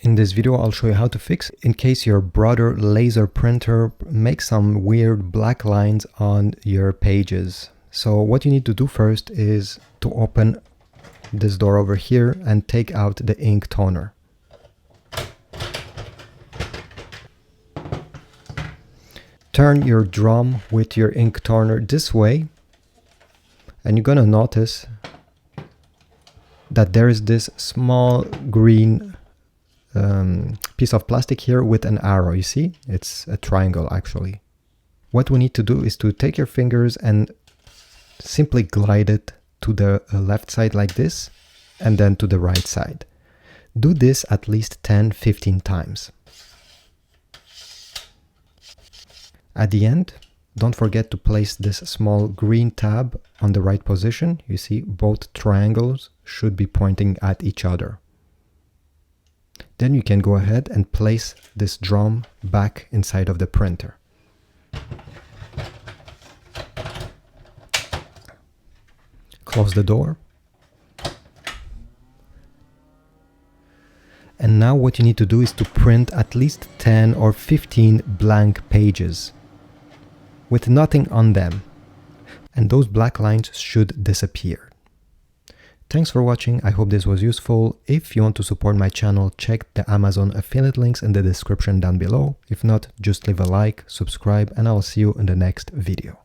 In this video, I'll show you how to fix in case your brother laser printer makes some weird black lines on your pages. So what you need to do first is to open this door over here and take out the ink toner. Turn your drum with your ink toner this way, and you're gonna notice that there is this small green piece of plastic here with an arrow. You see, it's a triangle actually. What we need to do is to take your fingers and simply glide it to the left side like this, and then to the right side. Do this at least 10-15 times. At the end, don't forget to place this small green tab on the right position. You see, both triangles should be pointing at each other. Then you can go ahead and place this drum back inside of the printer. Close the door. And now what you need to do is to print at least 10 or 15 blank pages with nothing on them. And those black lines should disappear. Thanks for watching. I hope this was useful. If you want to support my channel, check the Amazon affiliate links in the description down below. If not, just leave a like, subscribe, and I'll see you in the next video.